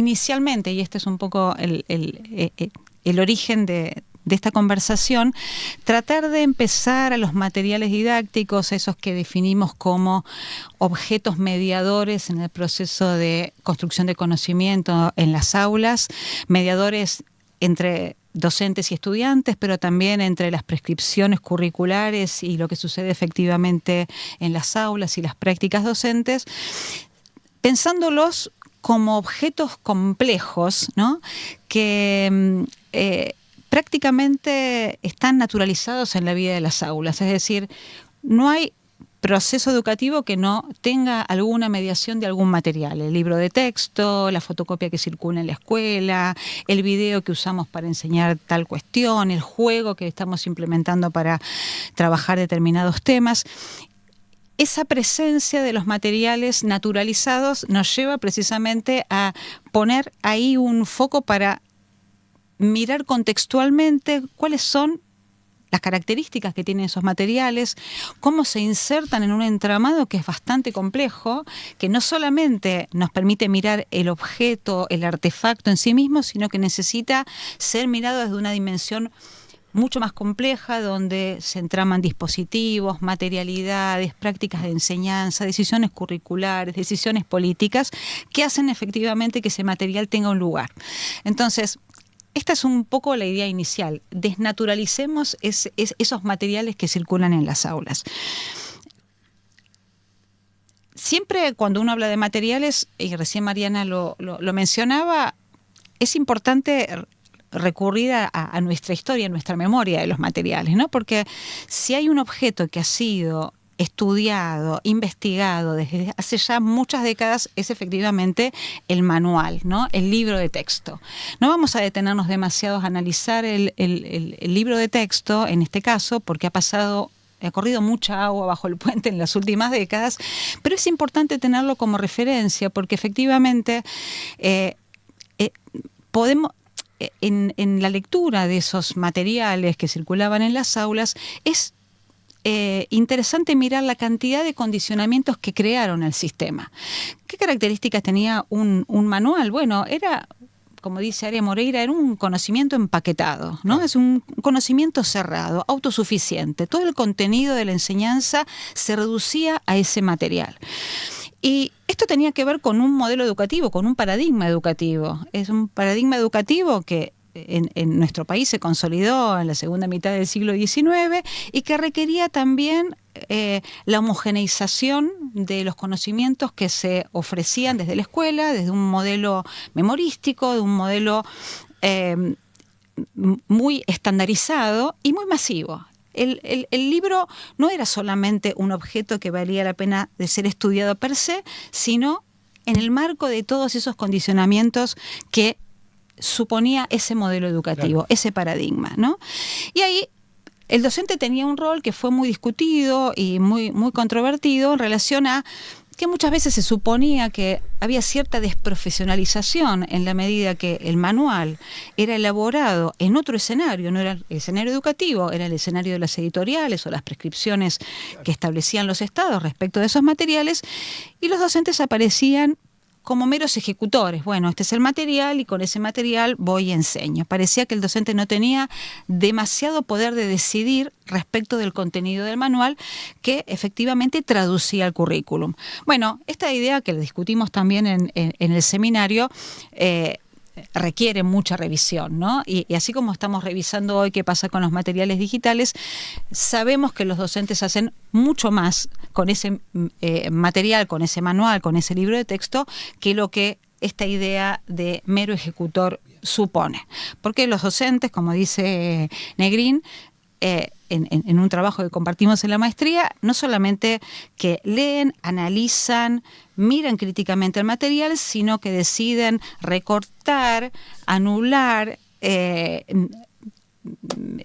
Inicialmente, y este es un poco el origen de esta conversación, tratar de empezar a los materiales didácticos, esos que definimos como objetos mediadores en el proceso de construcción de conocimiento en las aulas, mediadores entre docentes y estudiantes, pero también entre las prescripciones curriculares y lo que sucede efectivamente en las aulas y las prácticas docentes, pensándolos como objetos complejos, ¿no? Que prácticamente están naturalizados en la vida de las aulas. Es decir, no hay proceso educativo que no tenga alguna mediación de algún material. El libro de texto, la fotocopia que circula en la escuela, el video que usamos para enseñar tal cuestión, el juego que estamos implementando para trabajar determinados temas. Esa presencia de los materiales naturalizados nos lleva precisamente a poner ahí un foco para mirar contextualmente cuáles son las características que tienen esos materiales, cómo se insertan en un entramado que es bastante complejo, que no solamente nos permite mirar el objeto, el artefacto en sí mismo, sino que necesita ser mirado desde una dimensión mucho más compleja, donde se entraman dispositivos, materialidades, prácticas de enseñanza, decisiones curriculares, decisiones políticas, que hacen efectivamente que ese material tenga un lugar. Entonces, esta es un poco la idea inicial. Desnaturalicemos esos materiales que circulan en las aulas. Siempre cuando uno habla de materiales, y recién Mariana lo mencionaba, es importante recurrir a nuestra historia, a nuestra memoria de los materiales, ¿no? Porque si hay un objeto que ha sido estudiado, investigado desde hace ya muchas décadas, es efectivamente el manual, ¿no? El libro de texto. No vamos a detenernos demasiado a analizar el libro de texto, en este caso, porque ha corrido mucha agua bajo el puente en las últimas décadas, pero es importante tenerlo como referencia, porque efectivamente podemos, en la lectura de esos materiales que circulaban en las aulas, es interesante mirar la cantidad de condicionamientos que crearon el sistema. ¿Qué características tenía un manual? Bueno, era, como dice Aria Moreira, era un conocimiento empaquetado, ¿no? Es un conocimiento cerrado, autosuficiente. Todo el contenido de la enseñanza se reducía a ese material. Y esto tenía que ver con un modelo educativo, con un paradigma educativo. Es un paradigma educativo que en nuestro país se consolidó en la segunda mitad del siglo XIX y que requería también la homogeneización de los conocimientos que se ofrecían desde la escuela, desde un modelo memorístico, de un modelo muy estandarizado y muy masivo. El libro no era solamente un objeto que valía la pena de ser estudiado per se, sino en el marco de todos esos condicionamientos que suponía ese modelo educativo, claro, ese paradigma, ¿no? Y ahí el docente tenía un rol que fue muy discutido y muy controvertido en relación a que muchas veces se suponía que había cierta desprofesionalización en la medida que el manual era elaborado en otro escenario, no era el escenario educativo, era el escenario de las editoriales o las prescripciones que establecían los estados respecto de esos materiales, y los docentes aparecían como meros ejecutores. Bueno, este es el material y con ese material voy y enseño. Parecía que el docente no tenía demasiado poder de decidir respecto del contenido del manual que efectivamente traducía el currículum. Bueno, esta idea que la discutimos también en el seminario requiere mucha revisión, ¿no? Y así como estamos revisando hoy qué pasa con los materiales digitales, sabemos que los docentes hacen mucho más con ese material, con ese manual, con ese libro de texto, que lo que esta idea de mero ejecutor supone. Porque los docentes, como dice Negrín, en un trabajo que compartimos en la maestría, no solamente que leen, analizan, miran críticamente el material, sino que deciden recortar, anular,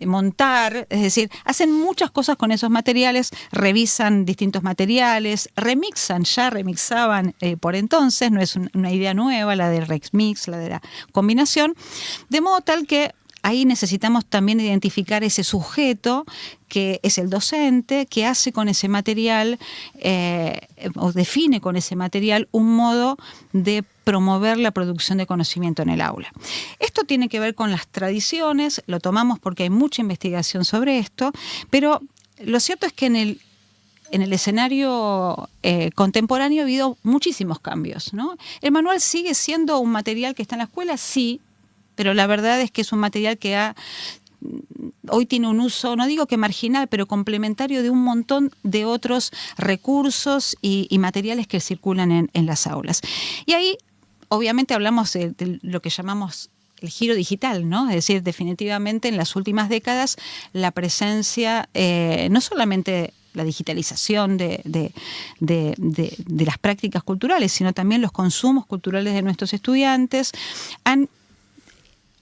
montar, es decir, hacen muchas cosas con esos materiales, revisan distintos materiales, ya remixaban por entonces, no es una idea nueva, la del remix, la de la combinación, de modo tal que ahí necesitamos también identificar ese sujeto que es el docente, que hace con ese material o define con ese material un modo de promover la producción de conocimiento en el aula. Esto tiene que ver con las tradiciones, lo tomamos porque hay mucha investigación sobre esto, pero lo cierto es que en el escenario contemporáneo ha habido muchísimos cambios, ¿no? ¿El manual sigue siendo un material que está en la escuela? Sí, pero la verdad es que es un material que hoy tiene un uso, no digo que marginal, pero complementario de un montón de otros recursos y materiales que circulan en las aulas. Y ahí, obviamente, hablamos de lo que llamamos el giro digital, ¿no? Es decir, definitivamente en las últimas décadas la presencia, no solamente la digitalización de las prácticas culturales, sino también los consumos culturales de nuestros estudiantes han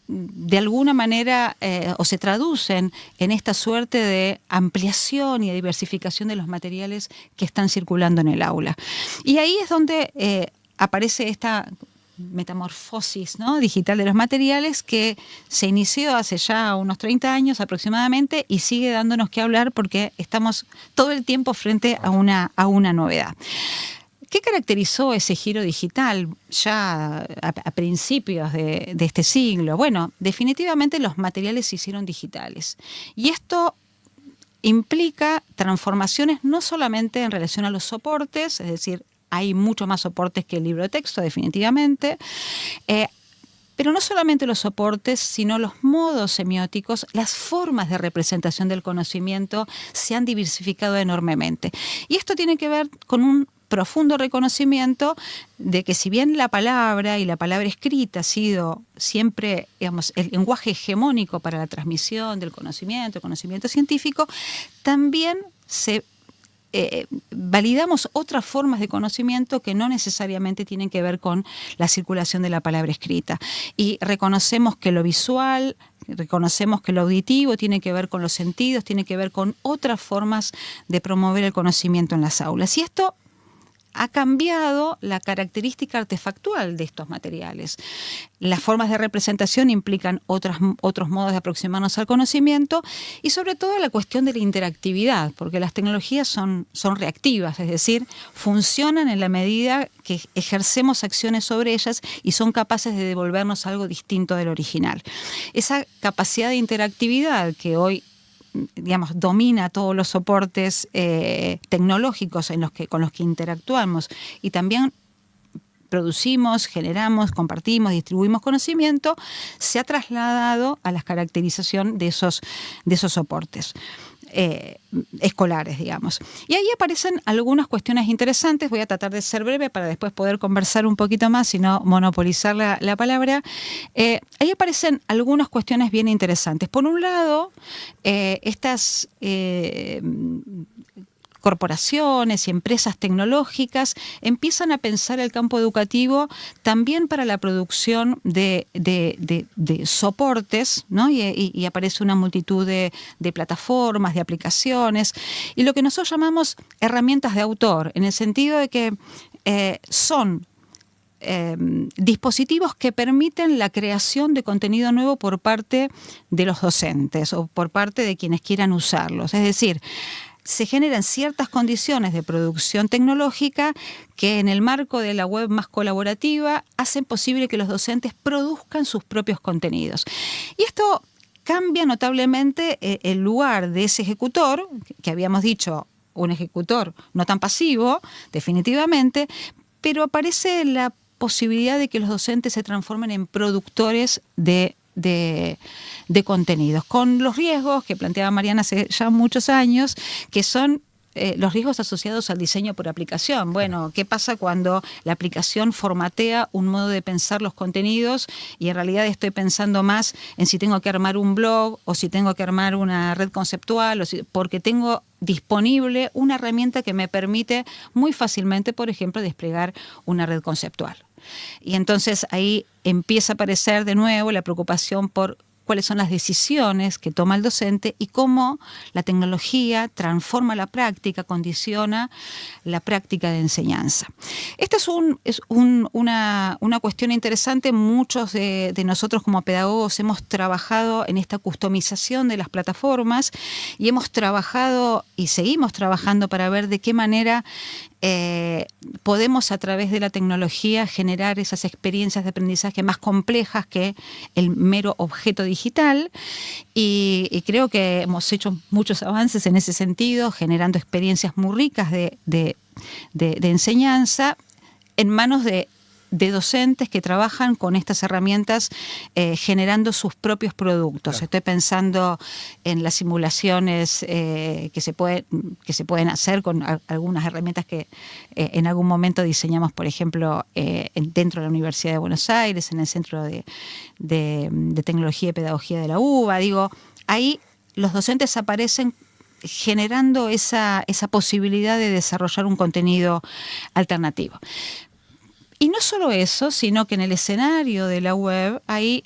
de alguna manera o se traducen en esta suerte de ampliación y de diversificación de los materiales que están circulando en el aula. Y ahí es donde aparece esta metamorfosis, ¿no?, digital de los materiales, que se inició hace ya unos 30 años aproximadamente y sigue dándonos que hablar porque estamos todo el tiempo frente a una novedad. ¿Qué caracterizó ese giro digital ya a principios de este siglo? Bueno, definitivamente los materiales se hicieron digitales. Y esto implica transformaciones no solamente en relación a los soportes, es decir, hay mucho más soportes que el libro de texto, definitivamente, pero no solamente los soportes, sino los modos semióticos, las formas de representación del conocimiento se han diversificado enormemente. Y esto tiene que ver con un profundo reconocimiento de que si bien la palabra y la palabra escrita ha sido siempre, digamos, el lenguaje hegemónico para la transmisión del conocimiento, el conocimiento científico, también validamos otras formas de conocimiento que no necesariamente tienen que ver con la circulación de la palabra escrita. Y reconocemos que lo visual, reconocemos que lo auditivo tiene que ver con los sentidos, tiene que ver con otras formas de promover el conocimiento en las aulas. Y esto ha cambiado la característica artefactual de estos materiales. Las formas de representación implican otros modos de aproximarnos al conocimiento y sobre todo la cuestión de la interactividad, porque las tecnologías son reactivas, es decir, funcionan en la medida que ejercemos acciones sobre ellas y son capaces de devolvernos algo distinto del original. Esa capacidad de interactividad que hoy, digamos, domina todos los soportes tecnológicos con los que interactuamos y también producimos, generamos, compartimos, distribuimos conocimiento, se ha trasladado a la caracterización de esos soportes escolares, digamos. Y ahí aparecen algunas cuestiones interesantes. Voy a tratar de ser breve para después poder conversar un poquito más y no monopolizar la palabra. Ahí aparecen algunas cuestiones bien interesantes. Por un lado, estas corporaciones y empresas tecnológicas empiezan a pensar el campo educativo también para la producción de soportes, ¿no? Y aparece una multitud de plataformas, de aplicaciones, y lo que nosotros llamamos herramientas de autor, en el sentido de que son dispositivos que permiten la creación de contenido nuevo por parte de los docentes o por parte de quienes quieran usarlos. Es decir, se generan ciertas condiciones de producción tecnológica que en el marco de la web más colaborativa hacen posible que los docentes produzcan sus propios contenidos. Y esto cambia notablemente el lugar de ese ejecutor, que habíamos dicho, un ejecutor no tan pasivo, definitivamente, pero aparece la posibilidad de que los docentes se transformen en productores de contenidos, con los riesgos que planteaba Mariana hace ya muchos años, que son los riesgos asociados al diseño por aplicación. Bueno, ¿qué pasa cuando la aplicación formatea un modo de pensar los contenidos y en realidad estoy pensando más en si tengo que armar un blog o si tengo que armar una red conceptual, porque tengo disponible una herramienta que me permite muy fácilmente, por ejemplo, desplegar una red conceptual? Y entonces ahí empieza a aparecer de nuevo la preocupación por cuáles son las decisiones que toma el docente y cómo la tecnología transforma la práctica, condiciona la práctica de enseñanza. Esta es una cuestión interesante. Muchos de nosotros como pedagogos hemos trabajado en esta customización de las plataformas y hemos trabajado y seguimos trabajando para ver de qué manera podemos a través de la tecnología generar esas experiencias de aprendizaje más complejas que el mero objeto digital y creo que hemos hecho muchos avances en ese sentido, generando experiencias muy ricas de enseñanza en manos de docentes que trabajan con estas herramientas generando sus propios productos. Claro. Estoy pensando en las simulaciones que se pueden hacer con algunas herramientas que en algún momento diseñamos, por ejemplo, dentro de la Universidad de Buenos Aires, en el Centro de Tecnología y Pedagogía de la UBA. Digo, ahí los docentes aparecen generando esa posibilidad de desarrollar un contenido alternativo. Y no solo eso, sino que en el escenario de la web hay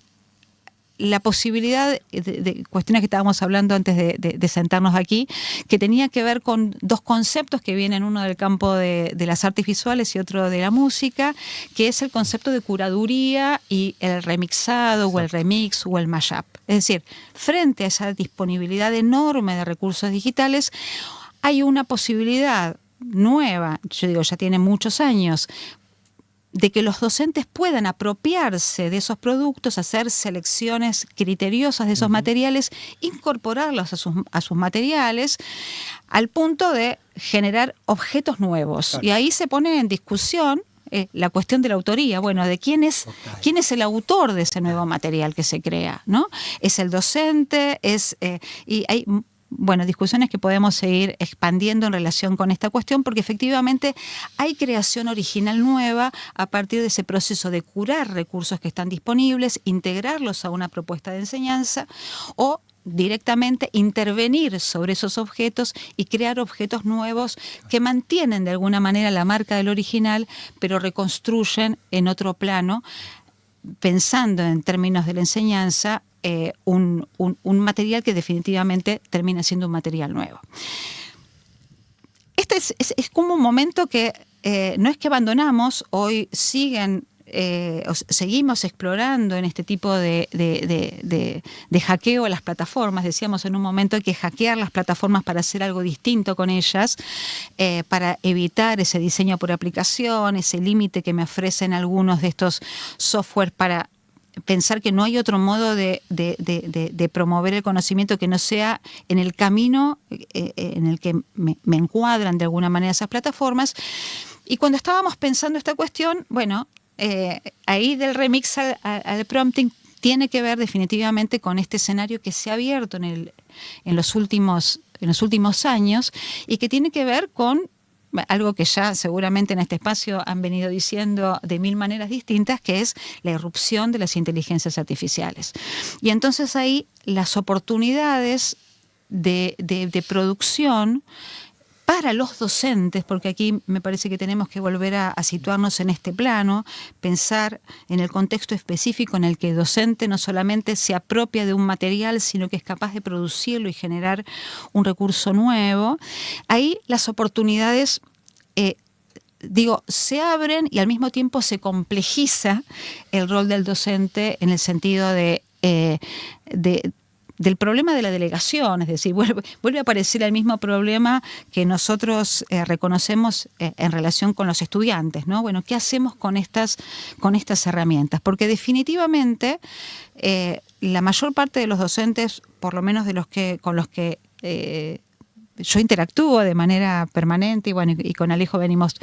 la posibilidad de cuestiones que estábamos hablando antes de sentarnos aquí, que tenía que ver con dos conceptos que vienen, uno del campo de las artes visuales y otro de la música, que es el concepto de curaduría y el remixado o el remix o el mashup. Es decir, frente a esa disponibilidad enorme de recursos digitales, hay una posibilidad nueva, yo digo, ya tiene muchos años, de que los docentes puedan apropiarse de esos productos, hacer selecciones criteriosas de esos materiales, incorporarlos a sus materiales, al punto de generar objetos nuevos. Claro. Y ahí se pone en discusión la cuestión de la autoría. Bueno, de quién es el autor de ese nuevo material que se crea, ¿no? ¿Es el docente? Y hay discusiones que podemos seguir expandiendo en relación con esta cuestión, porque efectivamente hay creación original nueva a partir de ese proceso de curar recursos que están disponibles, integrarlos a una propuesta de enseñanza o directamente intervenir sobre esos objetos y crear objetos nuevos que mantienen de alguna manera la marca del original, pero reconstruyen en otro plano, pensando en términos de la enseñanza, un material que definitivamente termina siendo un material nuevo. Este es como un momento que no es que abandonamos, hoy seguimos explorando en este tipo de hackeo a las plataformas. Decíamos en un momento hay que hackear las plataformas para hacer algo distinto con ellas, para evitar ese diseño por aplicación, ese límite que me ofrecen algunos de estos software para pensar que no hay otro modo de promover el conocimiento que no sea en el camino en el que me encuadran de alguna manera esas plataformas. Y cuando estábamos pensando esta cuestión, bueno, ahí del remix al prompting tiene que ver definitivamente con este escenario que se ha abierto en los últimos años y que tiene que ver con algo que ya seguramente en este espacio han venido diciendo de mil maneras distintas, que es la irrupción de las inteligencias artificiales. Y entonces ahí las oportunidades de producción para los docentes, porque aquí me parece que tenemos que volver a situarnos en este plano, pensar en el contexto específico en el que el docente no solamente se apropia de un material, sino que es capaz de producirlo y generar un recurso nuevo. Ahí las oportunidades, se abren y al mismo tiempo se complejiza el rol del docente en el sentido del problema de la delegación, es decir, vuelve a aparecer el mismo problema que nosotros reconocemos en relación con los estudiantes, ¿no? Bueno, ¿qué hacemos con estas herramientas? Porque definitivamente la mayor parte de los docentes, por lo menos con los que yo interactúo de manera permanente y con Alejo venimos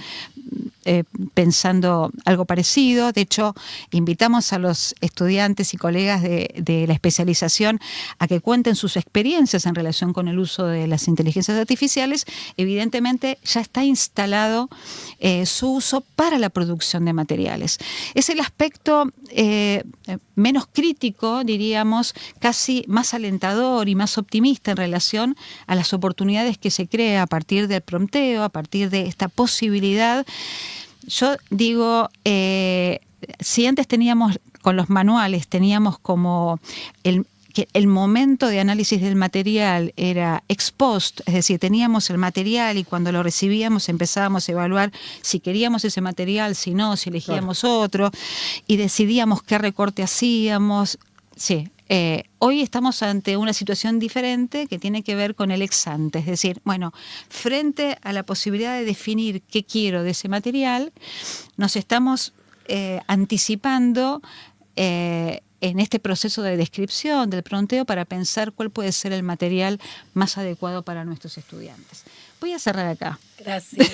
pensando algo parecido. De hecho, invitamos a los estudiantes y colegas de la especialización a que cuenten sus experiencias en relación con el uso de las inteligencias artificiales. Evidentemente ya está instalado su uso para la producción de materiales. Es el aspecto menos crítico, diríamos, casi más alentador y más optimista en relación a las oportunidades que se crea a partir del prompteo, a partir de esta posibilidad. Yo digo, si antes teníamos con los manuales, teníamos como que el momento de análisis del material era ex post, es decir, teníamos el material y cuando lo recibíamos empezábamos a evaluar si queríamos ese material, si no, si elegíamos otro, y decidíamos qué recorte hacíamos. Sí, hoy estamos ante una situación diferente que tiene que ver con el ex ante, es decir, bueno, frente a la posibilidad de definir qué quiero de ese material, nos estamos anticipando en este proceso de descripción del pronteo para pensar cuál puede ser el material más adecuado para nuestros estudiantes. Voy a cerrar acá. Gracias.